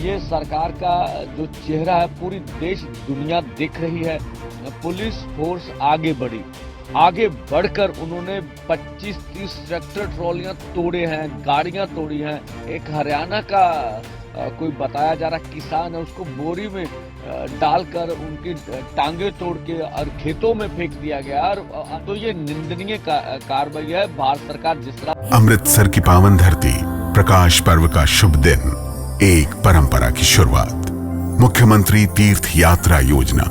ये सरकार का जो चेहरा है पूरी देश दुनिया देख रही है। पुलिस फोर्स आगे बढ़कर उन्होंने 25-30 ट्रैक्टर ट्रॉलियां तोड़े हैं, गाड़ियां तोड़ी हैं। एक हरियाणा का कोई बताया जा रहा किसान है, उसको बोरी में डालकर उनकी टांगे तोड़ के और खेतों में फेंक दिया गया। और तो ये निंदनीय कार्रवाई है। भारत सरकार जिस तरह अमृतसर की पावन धरती, प्रकाश पर्व का शुभ दिन, एक परंपरा की शुरुआत। मुख्यमंत्री तीर्थ यात्रा योजना।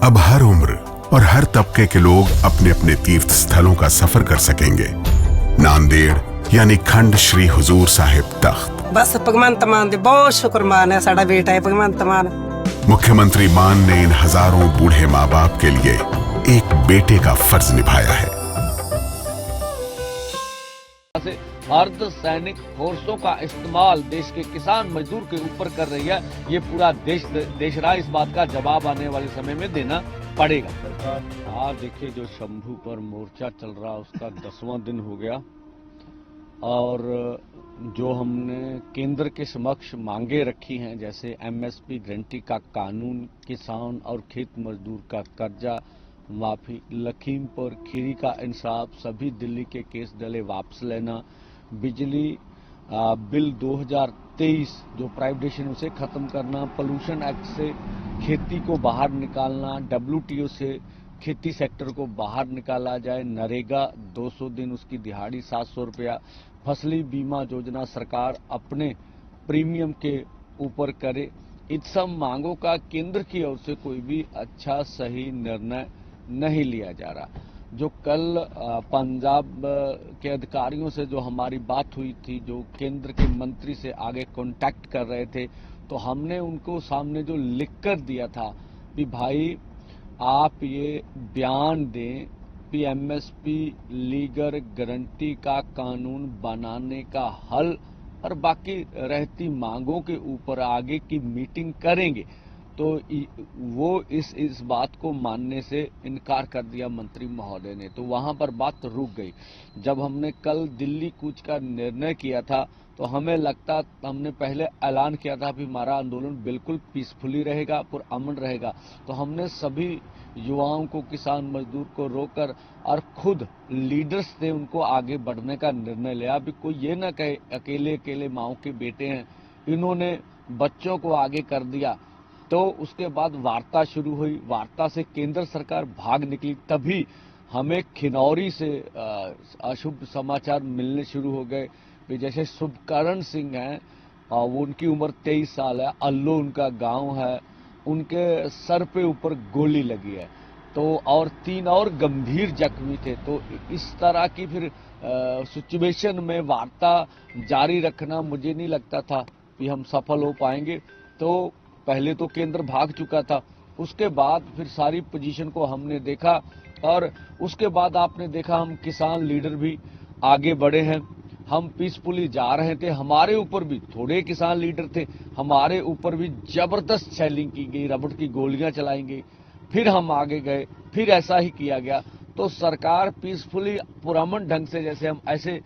अब हर उम्र और हर तबके के लोग अपने अपने तीर्थ स्थलों का सफर कर सकेंगे। नांदेड़ यानी खंड श्री हुजूर साहिब तख्त। बस भगवंत मान दे बहुत शुक्रमान है, साडा बेटा है भगवंत मान। मुख्यमंत्री मान ने इन हजारों बूढ़े माँ बाप के लिए एक बेटे का फर्ज निभाया है। अर्ध सैनिक फोर्सों का इस्तेमाल देश के किसान मजदूर के ऊपर कर रही है। ये पूरा देश रहा, इस बात का जवाब आने वाले समय में देना पड़ेगा। हाँ, देखिए जो शंभू पर मोर्चा चल रहा उसका 10वां दिन हो गया और जो हमने केंद्र के समक्ष मांगे रखी हैं, जैसे एमएसपी गारंटी का कानून, किसान और खेत मजदूर का कर्जा माफी, लखीमपुर खीरी का इंसाफ, सभी दिल्ली के केस डले वापस लेना, बिजली बिल 2023 जो प्राइवेटाइजेशन उसे खत्म करना, पोल्यूशन एक्ट से खेती को बाहर निकालना, डब्ल्यूटीओ से खेती सेक्टर को बाहर निकाला जाए, नरेगा 200 दिन उसकी दिहाड़ी 700 रुपया, फसली बीमा योजना सरकार अपने प्रीमियम के ऊपर करे। इन सब मांगों का केंद्र की ओर से कोई भी अच्छा सही निर्णय नहीं लिया जा रहा। जो कल पंजाब के अधिकारियों से जो हमारी बात हुई थी, जो केंद्र के मंत्री से आगे कांटेक्ट कर रहे थे, तो हमने उनको सामने जो लिख कर दिया था कि भाई आप ये बयान दें कि एमएसपी लीगर गारंटी का कानून बनाने का हल और बाकी रहती मांगों के ऊपर आगे की मीटिंग करेंगे। तो वो इस बात को मानने से इनकार कर दिया मंत्री महोदय ने, तो वहां पर बात रुक गई। जब हमने कल दिल्ली कूच का निर्णय किया था तो हमें लगता, हमने पहले ऐलान किया था कि हमारा आंदोलन बिल्कुल पीसफुली रहेगा, पुरअमन रहेगा। तो हमने सभी युवाओं को, किसान मजदूर को रोकर और खुद लीडर्स थे उनको आगे बढ़ने का निर्णय लिया। अभी कोई ये ना कहे अकेले अकेले माओ के बेटे हैं, इन्होंने बच्चों को आगे कर दिया। तो उसके बाद वार्ता शुरू हुई, वार्ता से केंद्र सरकार भाग निकली। तभी हमें खिनौरी से अशुभ समाचार मिलने शुरू हो गए। जैसे शुभकरण सिंह हैं, वो उनकी उम्र 23 साल है, अल्लो उनका गांव है, उनके सर पे ऊपर गोली लगी है। तो और 3 और गंभीर जख्मी थे। तो इस तरह की फिर सिचुएशन में वार्ता जारी रखना मुझे नहीं लगता था कि हम सफल हो पाएंगे। तो पहले तो केंद्र भाग चुका था, उसके बाद फिर सारी पोजीशन को हमने देखा और उसके बाद आपने देखा हम किसान लीडर भी आगे बढ़े हैं। हम पीसफुली जा रहे थे, हमारे ऊपर भी थोड़े किसान लीडर थे, हमारे ऊपर भी जबरदस्त शेलिंग की गई, रबड़ की गोलियां चलाई गई। फिर हम आगे गए, फिर ऐसा ही किया गया। तो सरकार पीसफुली पुरअमन ढंग से, जैसे हम ऐसे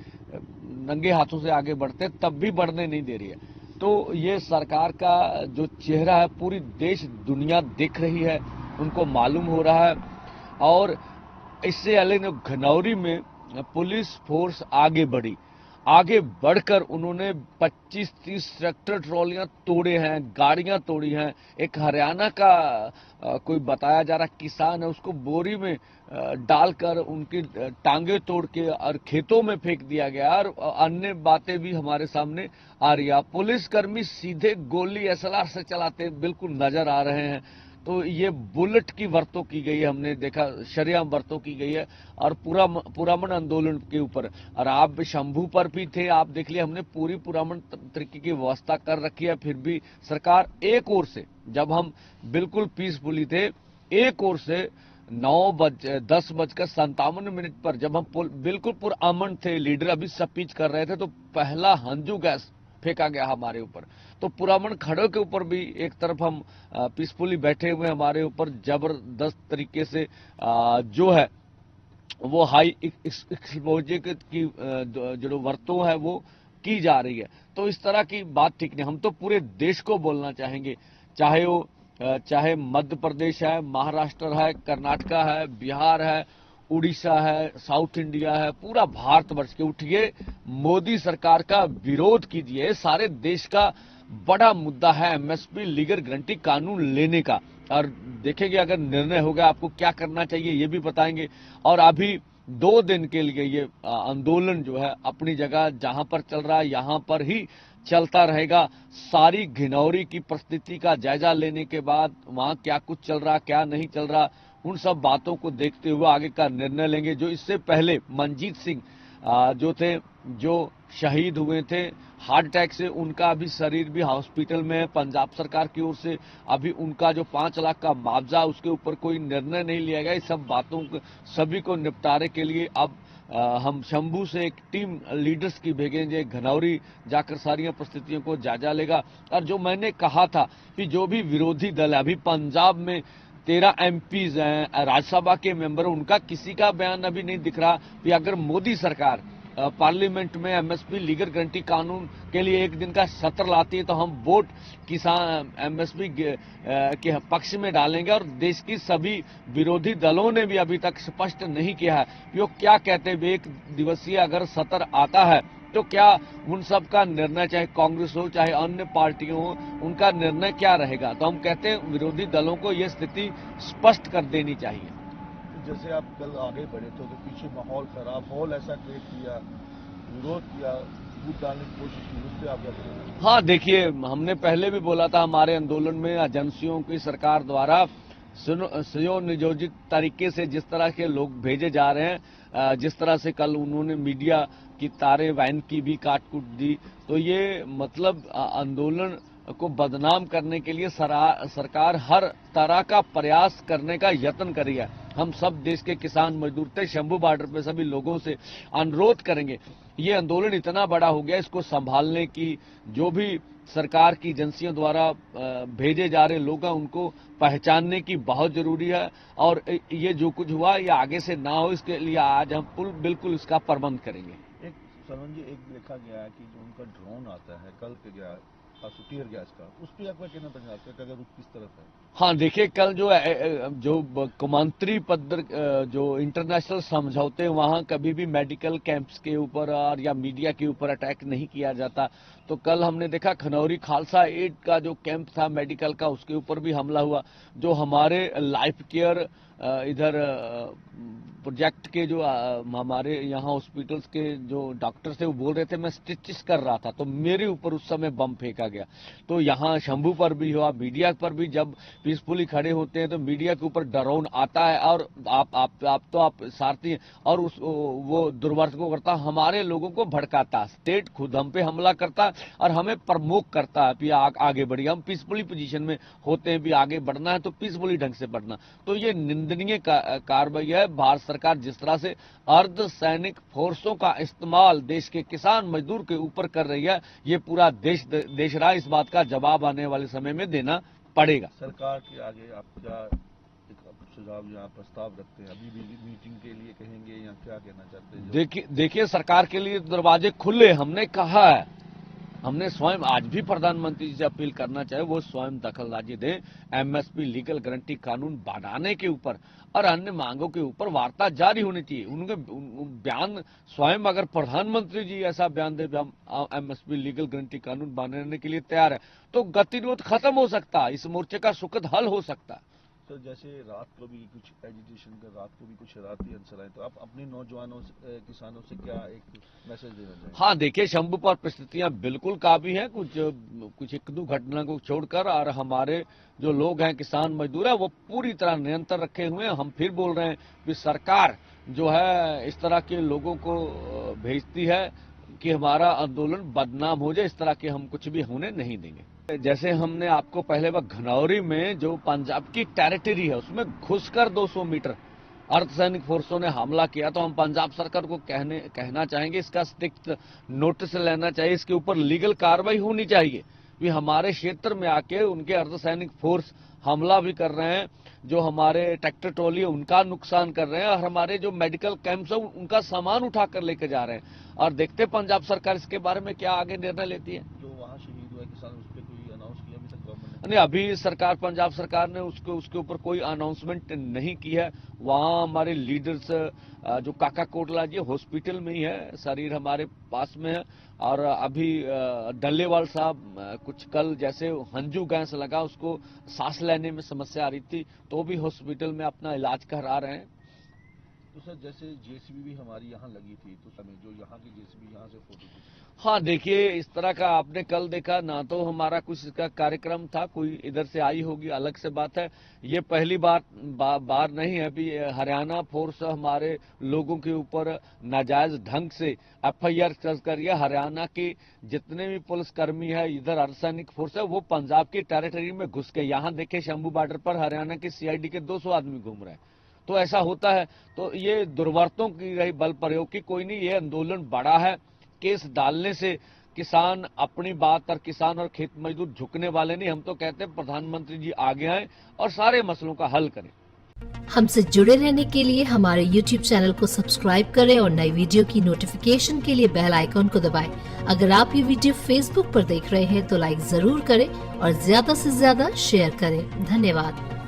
नंगे हाथों से आगे बढ़ते तब भी बढ़ने नहीं दे रही है। तो ये सरकार का जो चेहरा है पूरी देश दुनिया देख रही है, उनको मालूम हो रहा है। और इससे अलग घनौरी में पुलिस फोर्स आगे बढ़कर उन्होंने 25-30 ट्रैक्टर ट्रॉलियां तोड़े हैं, गाड़ियां तोड़ी हैं। एक हरियाणा का कोई बताया जा रहा किसान है, उसको बोरी में डालकर उनकी टांगे तोड़ के और खेतों में फेंक दिया गया। और अन्य बातें भी हमारे सामने आ रही है। पुलिसकर्मी सीधे गोली एसएलआर से चलाते बिल्कुल नजर आ रहे हैं। तो ये बुलेट की वर्तों की गई है, हमने देखा शरेआम वर्तों की गई है और पुरअमन आंदोलन के ऊपर। और आप शंभू पर भी थे, आप देख लिया, हमने पूरी पुरअमन तरीके की व्यवस्था कर रखी है। फिर भी सरकार एक ओर से, जब हम बिल्कुल पीसफुली थे, एक ओर से 10:57 पर जब हम बिल्कुल पुरअमन थे, लीडर अभी स्पीच कर रहे थे, तो पहला हंजू गैस फेंका गया हमारे ऊपर। तो पुरअमन खड़े के ऊपर भी एक तरफ हम पीसफुली बैठे हुए, हमारे ऊपर जबरदस्त तरीके से जो है वो हाई एक्सपोजर की जो वर्तों है वो की जा रही है। तो इस तरह की बात ठीक नहीं। हम तो पूरे देश को बोलना चाहेंगे, चाहे मध्य प्रदेश है, महाराष्ट्र है, कर्नाटका है, बिहार है, उड़ीसा है, साउथ इंडिया है, पूरा भारतवर्ष के उठिए, मोदी सरकार का विरोध कीजिए। सारे देश का बड़ा मुद्दा है एमएसपी लीगल गारंटी कानून लेने का, और देखेंगे अगर निर्णय होगा आपको क्या करना चाहिए ये भी बताएंगे। और अभी 2 दिन के लिए ये आंदोलन जो है अपनी जगह जहां पर चल रहा है यहां पर ही चलता रहेगा। सारी घिनौरी की परिस्थिति का जायजा लेने के बाद वहां क्या कुछ चल रहा क्या नहीं चल रहा, उन सब बातों को देखते हुए आगे का निर्णय लेंगे। जो इससे पहले मंजीत सिंह जो थे, जो शहीद हुए थे हार्ट अटैक से, उनका अभी शरीर भी हॉस्पिटल में है। पंजाब सरकार की ओर से अभी उनका जो 5 लाख का मुआवजा, उसके ऊपर कोई निर्णय नहीं लिया गया। इस सब बातों को सभी को निपटारे के लिए अब हम शंभू से एक टीम लीडर्स की भेजेंगे, घनौरी जाकर सारी परिस्थितियों को जायजा लेगा। और जो मैंने कहा था कि जो भी विरोधी दल है, अभी पंजाब में 13 एमपीज हैं, राज्यसभा के मेंबर, उनका किसी का बयान अभी नहीं दिख रहा कि अगर मोदी सरकार पार्लियामेंट में एमएसपी लीगल गारंटी कानून के लिए एक दिन का सत्र लाती है तो हम वोट किसान एमएसपी के पक्ष में डालेंगे। और देश की सभी विरोधी दलों ने भी अभी तक स्पष्ट नहीं किया है कि वो क्या कहते हैं। एक दिवसीय अगर सत्र आता है तो क्या उन सब का निर्णय, चाहे कांग्रेस हो चाहे अन्य पार्टियों हो, उनका निर्णय क्या रहेगा। तो हम कहते हैं विरोधी दलों को यह स्थिति स्पष्ट कर देनी चाहिए। जैसे आप कल आगे बढ़े तो पीछे माहौल खराब, माहौल ऐसा क्रिएट किया, विरोध किया, वोट डालने की कोशिश की, उस पर आप क्या करेंगे? हाँ देखिए, हमने पहले भी बोला था हमारे आंदोलन में एजेंसियों की सरकार द्वारा सुनियोजित तरीके से जिस तरह के लोग भेजे जा रहे हैं, जिस तरह से कल उन्होंने मीडिया की तारे वैन की भी काट कूट दी, तो ये मतलब आंदोलन को बदनाम करने के लिए सरकार हर तरह का प्रयास करने का यत्न करी है। हम सब देश के किसान मजदूर थे, शंभू बॉर्डर पे सभी लोगों से अनुरोध करेंगे, ये आंदोलन इतना बड़ा हो गया, इसको संभालने की जो भी सरकार की एजेंसियों द्वारा भेजे जा रहे लोग हैं उनको पहचानने की बहुत जरूरी है। और ये जो कुछ हुआ ये आगे से ना हो, इसके लिए आज हम बिल्कुल इसका प्रबंध करेंगे। एक सरवन जी, एक देखा गया है कि जो उनका ड्रोन आता है कल के गया टीयर गैस का, उस पर आपका कहना चाहते हैं कि अगर रुख किस तरफ है? हाँ देखिए, कल जो कौमांतरी पद जो इंटरनेशनल समझौते, वहां कभी भी मेडिकल कैंप्स के ऊपर और या मीडिया के ऊपर अटैक नहीं किया जाता। तो कल हमने देखा खनौरी खालसा एड का जो कैंप था मेडिकल का, उसके ऊपर भी हमला हुआ। जो हमारे लाइफ केयर इधर प्रोजेक्ट के जो हमारे यहाँ हॉस्पिटल्स के जो डॉक्टर थे वो बोल रहे थे मैं स्टिचेस कर रहा था, तो मेरे ऊपर उस समय बम फेंका गया। तो यहाँ शंभू पर भी हुआ, मीडिया पर भी जब पीसफुली खड़े होते हैं तो मीडिया के ऊपर ड्रोन आता है और आप सारथी हैं, और वो दुर्वर्त को करता, हमारे लोगों को भड़काता, स्टेट खुद हम पे हमला करता और हमें प्रमोट करता है कि आगे बढ़िए। हम पीसफुली पोजीशन में होते हैं, भी आगे बढ़ना है तो पीसफुली ढंग से बढ़ना। तो ये निंदनीय कार्रवाई है। भारत सरकार जिस तरह से अर्धसैनिक फोर्सों का इस्तेमाल देश के किसान मजदूर के ऊपर कर रही है, ये पूरा देश रहा, इस बात का जवाब आने वाले समय में देना पड़ेगा। सरकार के आगे आप क्या एक सुझाव या प्रस्ताव रखते हैं? अभी भी मीटिंग के लिए कहेंगे या क्या कहना चाहते हैं? देखिए सरकार के लिए दरवाजे खुले, हमने कहा है, हमने स्वयं आज भी प्रधानमंत्री जी से अपील करना चाहे वो स्वयं दखलंदाजी दें, एमएसपी लीगल गारंटी कानून बनाने के ऊपर और अन्य मांगों के ऊपर वार्ता जारी होनी चाहिए। उनके बयान स्वयं अगर प्रधानमंत्री जी ऐसा बयान दे हम एमएसपी लीगल गारंटी कानून बनाने के लिए तैयार है तो गतिरोध खत्म हो सकता है, इस मोर्चे का सुखद हल हो सकता है। तो जैसे रात को भी कुछ एजिटेशन का, रात को भी कुछ शरारती अंसर आए, तो आप अपने नौजवानों से, किसानों से क्या एक मैसेज देना चाहेंगे? हाँ देखिए, शंभू पर परिस्थितियां बिल्कुल काबी हैं, कुछ एक दो घटना को छोड़कर, और हमारे जो लोग हैं किसान मजदूर है वो पूरी तरह नियंत्रण रखे हुए हैं। हम फिर बोल रहे हैं कि सरकार जो है इस तरह के लोगों को भेजती है कि हमारा आंदोलन बदनाम हो जाए, इस तरह के हम कुछ भी होने नहीं देंगे। जैसे हमने आपको पहले वक्त घनौरी में जो पंजाब की टेरिटरी है उसमें घुसकर 200 मीटर अर्धसैनिक फोर्सों ने हमला किया, तो हम पंजाब सरकार को कहना चाहेंगे इसका स्ट्रिक्ट नोटिस लेना चाहिए, इसके ऊपर लीगल कार्रवाई होनी चाहिए। भी हमारे क्षेत्र में आके उनके अर्धसैनिक फोर्स हमला भी कर रहे हैं, जो हमारे ट्रैक्टर ट्रॉली है उनका नुकसान कर रहे हैं, और हमारे जो मेडिकल कैंप्स है उनका सामान उठा कर लेके जा रहे हैं। और देखते पंजाब सरकार इसके बारे में क्या आगे निर्णय लेती है। जो वहाँ शहीद हुआ किसान, उस पर कोई अनाउंस किया अभी तक गवर्नमेंट ने? नहीं, अभी सरकार पंजाब सरकार ने उसके ऊपर कोई अनाउंसमेंट नहीं की है। वहाँ हमारे लीडर्स जो काका कोटला जी हॉस्पिटल में ही है, शरीर हमारे पास में है। और अभी डल्लेवाल साहब कुछ कल जैसे हंजू गैस लगा, उसको सांस लेने में समस्या आ रही थी, तो भी हॉस्पिटल में अपना इलाज करा रहे हैं। तो सर जैसे जेसीबी भी हमारी यहाँ लगी थी, तो समय जो यहाँ की जेसीबी यहाँ से फोटो खींची। हाँ, देखिए इस तरह का आपने कल देखा ना, तो हमारा कुछ इसका कार्यक्रम था, कोई इधर से आई होगी अलग से बात है। ये पहली बार नहीं है अभी हरियाणा फोर्स हमारे लोगों के ऊपर नाजायज ढंग से एफआईआर कर हरियाणा के जितने भी पुलिसकर्मी है, इधर अर्धसैनिक फोर्स है, वो पंजाब की टेरिटरी में घुस के, यहाँ देखे शंभू बॉर्डर पर हरियाणा के सीआईडी के 200 आदमी घूम रहे हैं। तो ऐसा होता है, तो ये दुर्वरतों की रही बल प्रयोग की। कोई नहीं, ये आंदोलन बड़ा है, केस डालने से किसान अपनी बात और किसान और खेत मजदूर झुकने वाले नहीं। हम तो कहते हैं प्रधानमंत्री जी आगे आए और सारे मसलों का हल करें। हमसे जुड़े रहने के लिए हमारे YouTube चैनल को सब्सक्राइब करें और नई वीडियो की नोटिफिकेशन के लिए बेल आइकॉन को दबाएं। अगर आप ये वीडियो Facebook पर देख रहे हैं तो लाइक जरूर करें और ज्यादा से ज्यादा शेयर करें। धन्यवाद।